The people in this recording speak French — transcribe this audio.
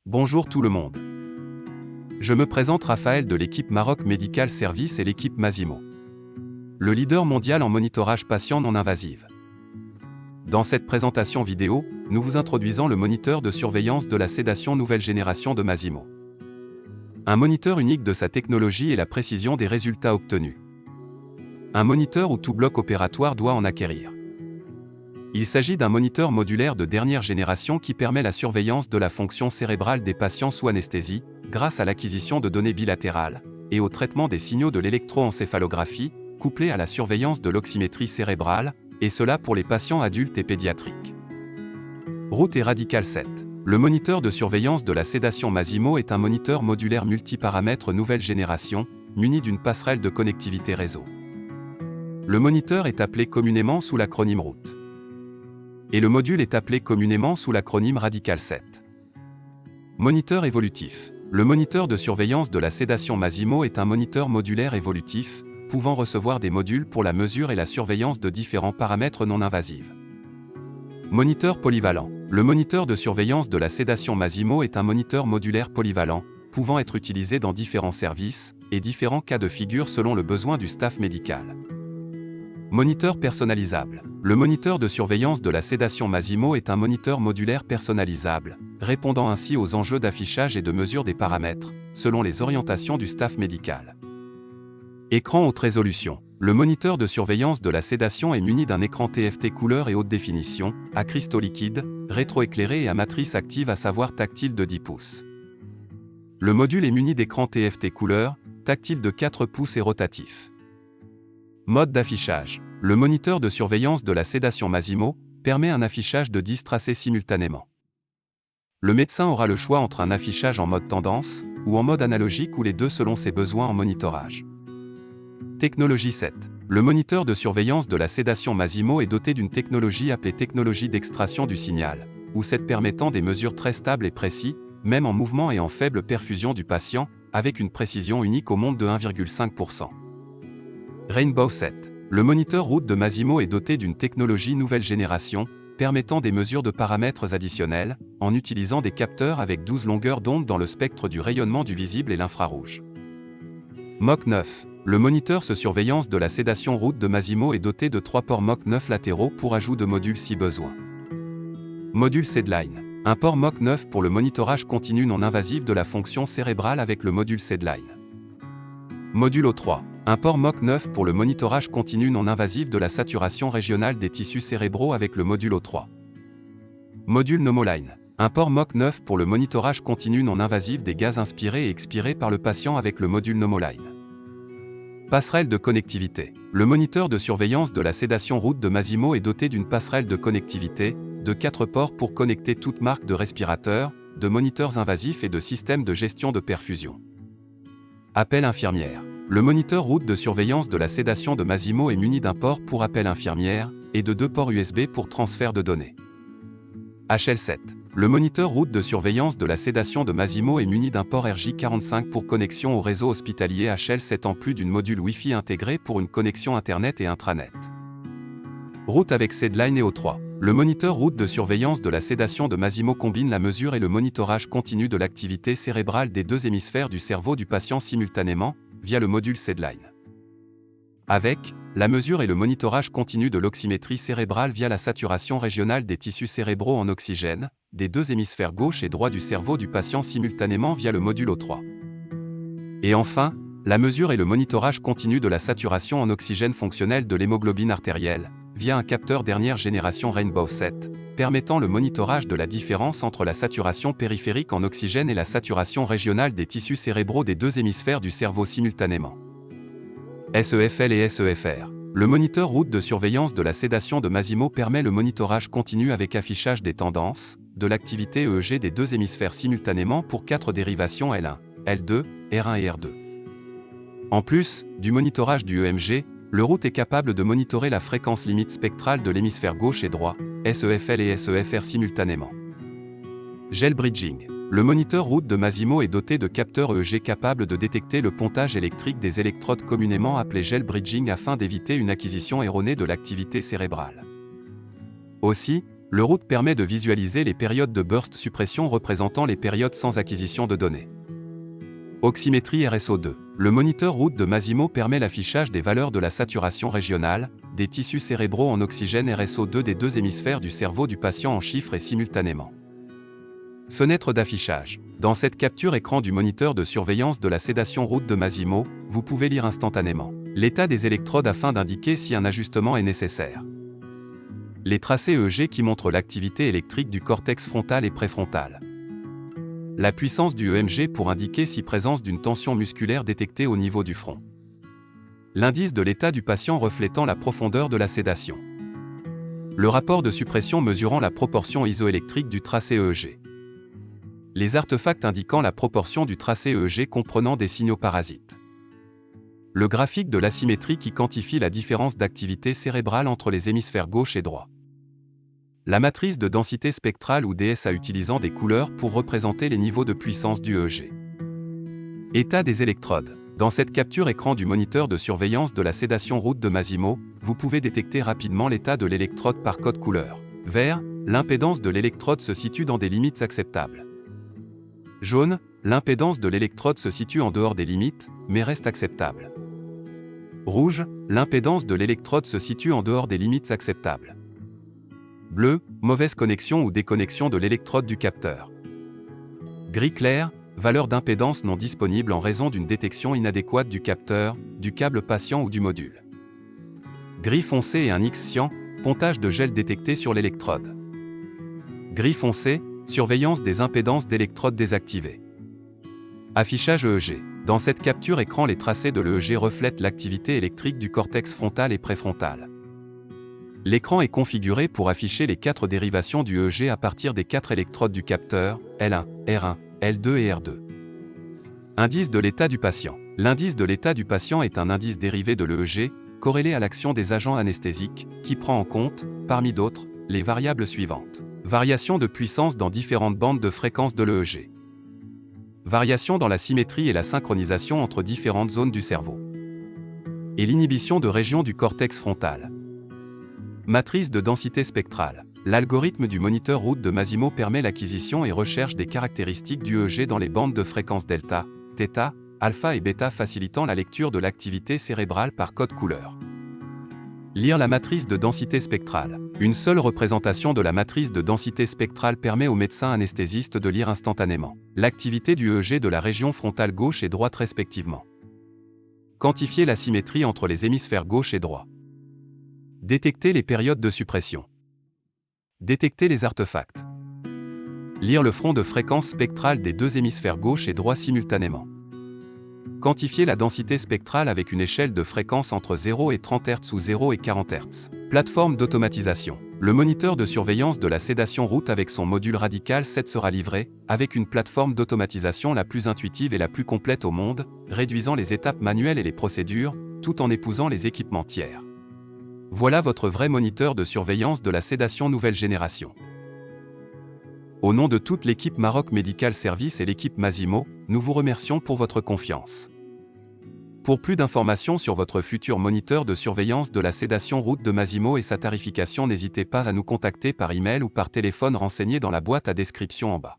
Bonjour tout le monde. Je me présente Raphaël de l'équipe Maroc Medical Service et l'équipe Masimo, le leader mondial en monitorage patient non invasif. Dans cette présentation vidéo, nous vous introduisons le moniteur de surveillance de la sédation nouvelle génération de Masimo. Un moniteur unique de sa technologie et la précision des résultats obtenus. Un moniteur où tout bloc opératoire doit en acquérir. Il s'agit d'un moniteur modulaire de dernière génération qui permet la surveillance de la fonction cérébrale des patients sous anesthésie, grâce à l'acquisition de données bilatérales, et au traitement des signaux de l'électroencéphalographie, couplé à la surveillance de l'oxymétrie cérébrale, et cela pour les patients adultes et pédiatriques. Root et Radical 7. Le moniteur de surveillance de la sédation Masimo est un moniteur modulaire multiparamètres nouvelle génération, muni d'une passerelle de connectivité réseau. Le moniteur est appelé communément sous l'acronyme Root. Et le module est appelé communément sous l'acronyme Radical 7. Moniteur évolutif. Le moniteur de surveillance de la sédation Masimo est un moniteur modulaire évolutif, pouvant recevoir des modules pour la mesure et la surveillance de différents paramètres non invasifs. Moniteur polyvalent. Le moniteur de surveillance de la sédation Masimo est un moniteur modulaire polyvalent, pouvant être utilisé dans différents services et différents cas de figure selon le besoin du staff médical. Moniteur personnalisable. Le moniteur de surveillance de la sédation Masimo est un moniteur modulaire personnalisable, répondant ainsi aux enjeux d'affichage et de mesure des paramètres, selon les orientations du staff médical. Écran haute résolution. Le moniteur de surveillance de la sédation est muni d'un écran TFT couleur et haute définition, à cristaux liquides, rétroéclairé et à matrice active à savoir tactile de 10 pouces. Le module est muni d'écran TFT couleur, tactile de 4 pouces et rotatif. Mode d'affichage. Le moniteur de surveillance de la sédation Masimo permet un affichage de 10 tracés simultanément. Le médecin aura le choix entre un affichage en mode tendance ou en mode analogique ou les deux selon ses besoins en monitorage. Technologie 7. Le moniteur de surveillance de la sédation Masimo est doté d'une technologie appelée technologie d'extraction du signal, ou cette permettant des mesures très stables et précises, même en mouvement et en faible perfusion du patient, avec une précision unique au monde de 1,5%. Rainbow 7. Le moniteur Root de Masimo est doté d'une technologie nouvelle génération, permettant des mesures de paramètres additionnels, en utilisant des capteurs avec 12 longueurs d'onde dans le spectre du rayonnement du visible et l'infrarouge. Mach 9. Le moniteur surveillance de la sédation Root de Masimo est doté de 3 ports Mach 9 latéraux pour ajout de modules si besoin. Module SedLine. Un port Mach 9 pour le monitorage continu non invasif de la fonction cérébrale avec le module SedLine. Module O3. Un port Mach 9 pour le monitorage continu non invasif de la saturation régionale des tissus cérébraux avec le module O3. Module Nomoline. Un port Mach 9 pour le monitorage continu non invasif des gaz inspirés et expirés par le patient avec le module Nomoline. Passerelle de connectivité. Le moniteur de surveillance de la sédation Root de Masimo est doté d'une passerelle de connectivité, de 4 ports pour connecter toute marque de respirateurs, de moniteurs invasifs et de systèmes de gestion de perfusion. Appel infirmière. Le moniteur Root de surveillance de la sédation de Masimo est muni d'un port pour appel infirmière, et de 2 ports USB pour transfert de données. HL7. Le moniteur Root de surveillance de la sédation de Masimo est muni d'un port RJ45 pour connexion au réseau hospitalier HL7 en plus d'une module Wi-Fi intégré pour une connexion Internet et intranet. Root avec SedLine et O3. Le moniteur Root de surveillance de la sédation de Masimo combine la mesure et le monitorage continu de l'activité cérébrale des deux hémisphères du cerveau du patient simultanément, via le module SedLine. Avec la mesure et le monitorage continu de l'oxymétrie cérébrale via la saturation régionale des tissus cérébraux en oxygène, des deux hémisphères gauche et droit du cerveau du patient simultanément via le module O3. Et enfin, la mesure et le monitorage continu de la saturation en oxygène fonctionnel de l'hémoglobine artérielle, via un capteur dernière génération Rainbow 7, permettant le monitorage de la différence entre la saturation périphérique en oxygène et la saturation régionale des tissus cérébraux des deux hémisphères du cerveau simultanément. SEFL et SEFR. Le moniteur Root de surveillance de la sédation de Masimo permet le monitorage continu avec affichage des tendances, de l'activité EEG des deux hémisphères simultanément pour 4 dérivations L1, L2, R1 et R2. En plus du monitorage du EMG, le Root est capable de monitorer la fréquence limite spectrale de l'hémisphère gauche et droit, SEFL et SEFR simultanément. Gel Bridging. Le moniteur Root de Masimo est doté de capteurs EEG capables de détecter le pontage électrique des électrodes communément appelé gel bridging afin d'éviter une acquisition erronée de l'activité cérébrale. Aussi, Le route permet de visualiser les périodes de burst suppression représentant les périodes sans acquisition de données. Oxymétrie RSO2. Le moniteur route de Masimo permet l'affichage des valeurs de la saturation régionale, des tissus cérébraux en oxygène RSO2 des deux hémisphères du cerveau du patient en chiffres et simultanément. Fenêtre d'affichage. Dans cette capture écran du moniteur de surveillance de la sédation route de Masimo, vous pouvez lire instantanément l'état des électrodes afin d'indiquer si un ajustement est nécessaire. Les tracés EEG qui montrent l'activité électrique du cortex frontal et préfrontal. La puissance du EMG pour indiquer si présence d'une tension musculaire détectée au niveau du front. L'indice de l'état du patient reflétant la profondeur de la sédation. Le rapport de suppression mesurant la proportion isoélectrique du tracé EEG. Les artefacts indiquant la proportion du tracé EEG comprenant des signaux parasites. Le graphique de l'asymétrie qui quantifie la différence d'activité cérébrale entre les hémisphères gauche et droit. La matrice de densité spectrale ou DSA utilisant des couleurs pour représenter les niveaux de puissance du EEG. État des électrodes. Dans cette capture écran du moniteur de surveillance de la sédation route de Masimo, vous pouvez détecter rapidement l'état de l'électrode par code couleur. Vert, l'impédance de l'électrode se situe dans des limites acceptables. Jaune, l'impédance de l'électrode se situe en dehors des limites, mais reste acceptable. Rouge, l'impédance de l'électrode se situe en dehors des limites acceptables. Bleu, mauvaise connexion ou déconnexion de l'électrode du capteur. Gris clair, valeur d'impédance non disponible en raison d'une détection inadéquate du capteur, du câble patient ou du module. Gris foncé et un X cyan, pontage de gel détecté sur l'électrode. Gris foncé, surveillance des impédances d'électrodes désactivées. Affichage EEG. Dans cette capture écran, les tracés de l'EEG reflètent l'activité électrique du cortex frontal et préfrontal. L'écran est configuré pour afficher les 4 dérivations du EEG à partir des 4 électrodes du capteur, L1, R1, L2 et R2. Indice de l'état du patient. L'indice de l'état du patient est un indice dérivé de l'EEG, corrélé à l'action des agents anesthésiques, qui prend en compte, parmi d'autres, les variables suivantes. Variation de puissance dans différentes bandes de fréquence de l'EEG. Variation dans la symétrie et la synchronisation entre différentes zones du cerveau. Et l'inhibition de régions du cortex frontal. Matrice de densité spectrale. L'algorithme du moniteur route de Masimo permet l'acquisition et recherche des caractéristiques du EEG dans les bandes de fréquence delta, θ, alpha et bêta facilitant la lecture de l'activité cérébrale par code couleur. Lire la matrice de densité spectrale. Une seule représentation de la matrice de densité spectrale permet aux médecins anesthésistes de lire instantanément l'activité du EEG de la région frontale gauche et droite respectivement. Quantifier la symétrie entre les hémisphères gauche et droit. Détecter les périodes de suppression. Détecter les artefacts. Lire le front de fréquence spectrale des deux hémisphères gauche et droit simultanément. Quantifier la densité spectrale avec une échelle de fréquence entre 0 et 30 Hz ou 0 et 40 Hz. Plateforme d'automatisation. Le moniteur de surveillance de la sédation route avec son module Radical 7 sera livré, avec une plateforme d'automatisation la plus intuitive et la plus complète au monde, réduisant les étapes manuelles et les procédures, tout en épousant les équipements tiers. Voilà votre vrai moniteur de surveillance de la sédation nouvelle génération. Au nom de toute l'équipe Maroc Medical Service et l'équipe Masimo, nous vous remercions pour votre confiance. Pour plus d'informations sur votre futur moniteur de surveillance de la sédation route de Masimo et sa tarification, n'hésitez pas à nous contacter par email ou par téléphone renseigné dans la boîte à description en bas.